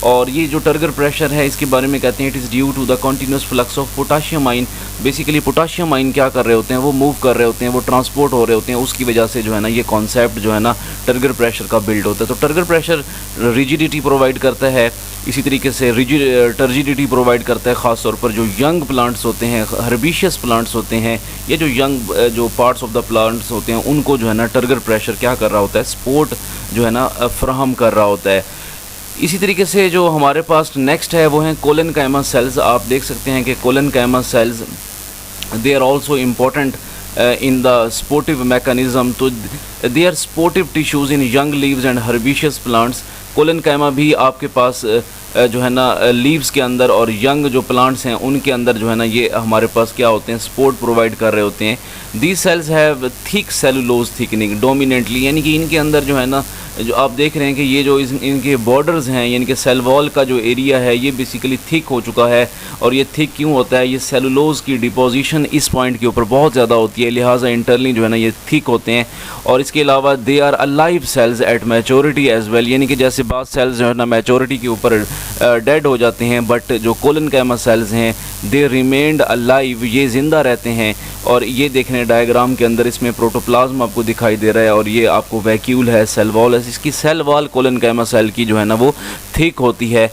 اور یہ جو ٹرگر پریشر ہے اس کے بارے میں کہتے ہیں it is due to the continuous flux of potassium ion. Basically potassium ion کیا کر رہے ہوتے ہیں, وہ موو کر رہے ہوتے ہیں, وہ ٹرانسپورٹ ہو رہے ہوتے ہیں, اس کی وجہ سے جو ہے نا یہ کانسیپٹ جو ہے نا ٹرگر پریشر کا بلڈ ہوتا ہے. تو ٹرگر پریشر ریجیڈیٹی پرووائڈ کرتا ہے, اسی طریقے سے ٹرجیڈیٹی پرووائڈ کرتا ہے, خاص طور پر جو ینگ پلانٹس ہوتے ہیں, ہربیشیس پلانٹس ہوتے ہیں, یا جو ینگ جو پارٹس آف دا پلانٹس ہوتے ہیں ان کو جو ہے نا ٹرگر پریشر کیا کر رہا ہوتا ہے, سپورٹ جو ہے نا فراہم کر رہا ہوتا ہے. اسی طریقے سے جو ہمارے پاس نیکسٹ ہے وہ ہیں کولن کائما سیلز. آپ دیکھ سکتے ہیں کہ collenchyma cells they are also important in the supportive mechanism. تو they are supportive tissues in young leaves and herbaceous plants. Collenchyma بھی آپ کے پاس جو ہے نا لیوز کے اندر اور ینگ جو پلانٹس ہیں ان کے اندر جو ہے نا یہ ہمارے پاس کیا ہوتے ہیں, سپورٹ پرووائڈ کر رہے ہوتے ہیں. دیز سیلز ہیو تھک سیلولوز تھکننگ ڈومیننٹلی, یعنی کہ ان کے اندر جو ہے نا جو آپ دیکھ رہے ہیں کہ یہ جو ان کے بارڈرز ہیں, یعنی کہ سیل وال کا جو ایریا ہے یہ بیسیکلی تھک ہو چکا ہے. اور یہ تھک کیوں ہوتا ہے, یہ سیلولوز کی ڈپوزیشن اس پوائنٹ کے اوپر بہت زیادہ ہوتی ہے, لہٰذا انٹرنلی جو ہے نا یہ تھک ہوتے ہیں. اور اس کے علاوہ they are alive cells at maturity as well, یعنی کہ جیسے بعض سیلز جو ہے نا میچورٹی کے اوپر ڈیڈ ہو جاتے ہیں, بٹ جو کولن کائما سیلز ہیں دے ریمینڈ الائیو, یہ زندہ رہتے ہیں. اور یہ دیکھ رہے ہیں ڈائیگرام کے اندر اس میں پروٹوپلازم آپ کو دکھائی دے رہا ہے, اور یہ آپ کو ویکیول ہے, سیل وال ہے. اس کی سیل وال کولن کائما سیل کی جو ہے نا وہ تھک ہوتی ہے.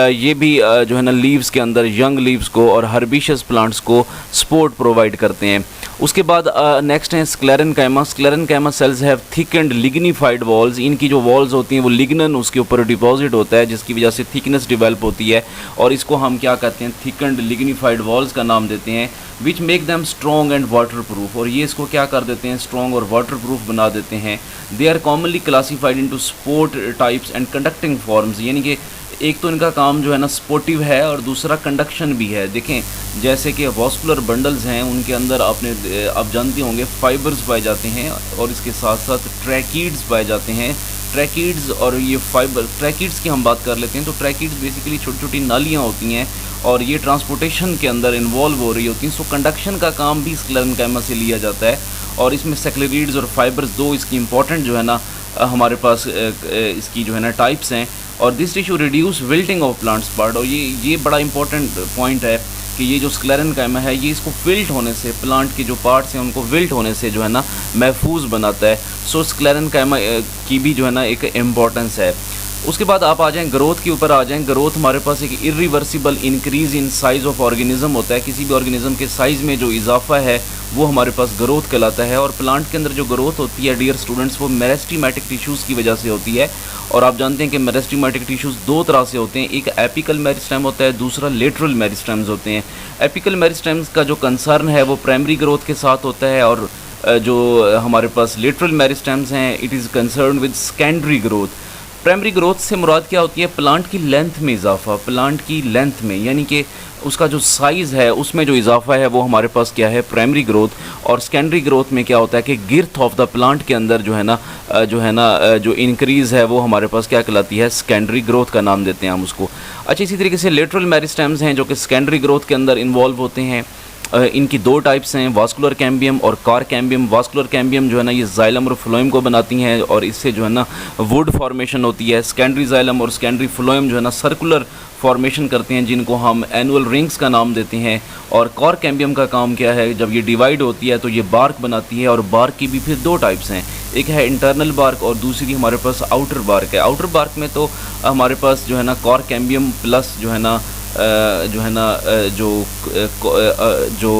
یہ بھی جو ہے نا لیوز کے اندر ینگ لیوز کو اور ہربیشس پلانٹس کو سپورٹ پرووائڈ کرتے ہیں. اس کے بعد نیکسٹ ہیں sclerenchyma. Sclerenchyma cells have thick and lignified walls. ان کی جو والز ہوتی ہیں وہ لگنن اس کے اوپر ڈپازٹ ہوتا ہے, جس کی وجہ سے تھکنس ڈیولپ ہوتی ہے, اور اس کو ہم کیا کہتے ہیں, تھک اینڈ لگنیفائڈ والز کا نام دیتے ہیں. Which make them strong and water proof, اور یہ اس کو کیا کر دیتے ہیں, اسٹرانگ اور واٹر پروف بنا دیتے ہیں. They are commonly classified into support types and conducting forms, یعنی کہ ایک تو ان کا کام جو ہے نا سپورٹیو ہے اور دوسرا کنڈکشن بھی ہے. دیکھیں جیسے کہ واسکولر بنڈلز ہیں ان کے اندر آپ جانتے ہوں گے فائبرز پائے جاتے ہیں, اور اس کے ساتھ ساتھ ٹریکیڈز پائے جاتے ہیں. ٹریکیڈز اور یہ فائبر, ٹریکیڈز کی ہم بات کر لیتے ہیں. تو ٹریکیڈز بیسیکلی چھوٹی چھوٹی نالیاں ہوتی ہیں اور یہ ٹرانسپورٹیشن کے اندر انوالو ہو رہی ہوتی ہیں. سو کنڈکشن کا کام بھی سکلیرن کائما سے لیا جاتا ہے, اور اس میں سیکلریڈز اور فائبرز دو اس کی امپورٹنٹ جو ہے نا ہمارے پاس اس کی جو ہے نا ٹائپس ہیں. اور this tissue reduce wilting of plants part, اور یہ بڑا امپورٹنٹ پوائنٹ ہے کہ یہ جو سکلیرن کائما ہے یہ اس کو ولٹ ہونے سے, پلانٹ کے جو پارٹس ہیں ان کو ولٹ ہونے سے جو ہے نا محفوظ بناتا ہے. سو سکلیرن کائما کی بھی جو ہے نا ایک امپورٹنس ہے. اس کے بعد آپ آ جائیں گروتھ کے اوپر آ جائیں. گروتھ ہمارے پاس ایک irreversible increase in size of organism ہوتا ہے. کسی بھی آرگینزم کے سائز میں جو اضافہ ہے وہ ہمارے پاس گروتھ کہلاتا ہے. اور پلانٹ کے اندر جو گروتھ ہوتی ہے ڈیئر اسٹوڈنٹس, وہ میرسٹیمیٹک ٹیشوز کی وجہ سے ہوتی ہے. اور آپ جانتے ہیں کہ میرسٹیمیٹک ٹیشوز دو طرح سے ہوتے ہیں, ایک ایپیکل میرسٹیم ہوتا ہے, دوسرا لیٹرل میرسٹیمز ہوتے ہیں. ایپیکل میرسٹیمز کا جو کنسرن ہے وہ پرائمری گروتھ کے ساتھ ہوتا ہے, اور جو ہمارے پاس لیٹرل میرسٹیمز ہیں it is concerned with secondary growth. Primary growth سے مراد کیا ہوتی ہے, پلانٹ کی لینتھ میں اضافہ, پلانٹ کی لینتھ میں, یعنی کہ اس کا جو سائز ہے اس میں جو اضافہ ہے وہ ہمارے پاس کیا ہے, پرائمری گروتھ. اور سیکنڈری گروتھ میں کیا ہوتا ہے کہ گرتھ آف دا پلانٹ کے اندر جو ہے نا جو انکریز ہے وہ ہمارے پاس کیا کہلاتی ہے, سیکنڈری گروتھ کا نام دیتے ہیں ہم اس کو. اچھا, اسی طریقے سے لیٹرل میرسٹیمز ہیں جو کہ سیکنڈری گروتھ کے اندر انوالو ہوتے ہیں. ان کی دو ٹائپس ہیں, واسکولر کیمبیم اور کار کیمبیم. واسکولر کیمبیم جو ہے نا یہ زائلم اور فلوئم کو بناتی ہیں, اور اس سے جو ہے نا ووڈ فارمیشن ہوتی ہے. سیکنڈری زائلم اور سیکنڈری فلوئم جو ہے نا سرکولر فارمیشن کرتے ہیں جن کو ہم اینول رنگز کا نام دیتے ہیں. اور کار کیمبیم کا کام کیا ہے, جب یہ ڈیوائڈ ہوتی ہے تو یہ بارک بناتی ہے, اور بارک کی بھی پھر دو ٹائپس ہیں, ایک ہے انٹرنل بارک اور دوسری ہمارے پاس آؤٹر بارک ہے. آؤٹر بارک میں تو ہمارے پاس جو ہے نا کار کیمبیم پلس جو ہے نا جو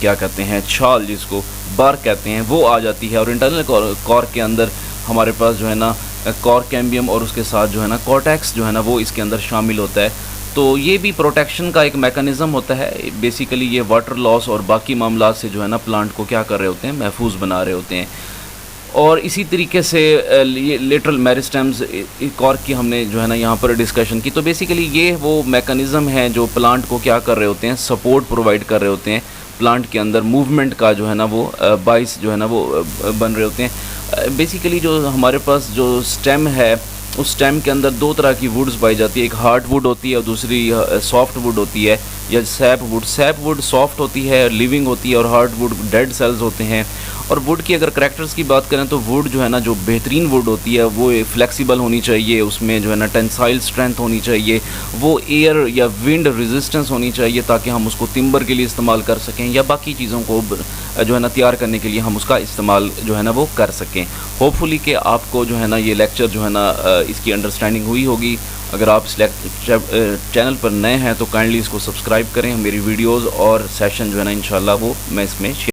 کیا کہتے ہیں چھال, جس کو بارک کہتے ہیں, وہ آ جاتی ہے. اور انٹرنل کور کے اندر ہمارے پاس جو ہے نا کور کیمبیم اور اس کے ساتھ جو ہے نا کورٹیکس جو ہے نا وہ اس کے اندر شامل ہوتا ہے. تو یہ بھی پروٹیکشن کا ایک میکانزم ہوتا ہے. بیسیکلی یہ واٹر لاس اور باقی معاملات سے جو ہے نا پلانٹ کو کیا کر رہے ہوتے ہیں, محفوظ بنا رہے ہوتے ہیں. اور اسی طریقے سے یہ لیٹرل میرسٹیمز کور کی ہم نے جو ہے نا یہاں پر ڈسکشن کی. تو بیسیکلی یہ وہ میکانزم ہیں جو پلانٹ کو کیا کر رہے ہوتے ہیں, سپورٹ پرووائڈ کر رہے ہوتے ہیں. پلانٹ کے اندر موومنٹ کا جو ہے نا وہ باعث جو ہے نا وہ بن رہے ہوتے ہیں. بیسیکلی جو ہمارے پاس جو سٹیم ہے اس سٹیم کے اندر دو طرح کی ووڈز پائی جاتی ہے, ایک ہارڈ ووڈ ہوتی ہے اور دوسری سافٹ ووڈ ہوتی ہے. یا سیپ ووڈ سافٹ ہوتی ہے، لیونگ ہوتی ہے، اور ہارڈ ووڈ ڈیڈ سیلز ہوتے ہیں. اور ووڈ کی اگر کریکٹرز کی بات کریں تو ووڈ جو ہے نا، جو بہترین ووڈ ہوتی ہے وہ فلیکسیبل ہونی چاہیے، اس میں جو ہے نا ٹینسائل اسٹرینتھ ہونی چاہیے، وہ ایئر یا ونڈ ریزسٹنس ہونی چاہیے تاکہ ہم اس کو تمبر کے لیے استعمال کر سکیں، یا باقی چیزوں کو جو ہے نا تیار کرنے کے لیے ہم اس کا استعمال جو ہے نا وہ کر سکیں. ہوپ فلی کہ آپ کو جو ہے نا یہ لیکچر جو ہے نا اس کی انڈرسٹینڈنگ ہوئی ہوگی. اگر آپ اس چینل پر نئے ہیں تو کائنڈلی اس کو سبسکرائب کریں. میری ویڈیوز اور سیشن جو ہے نا انشاءاللہ وہ میں اس میں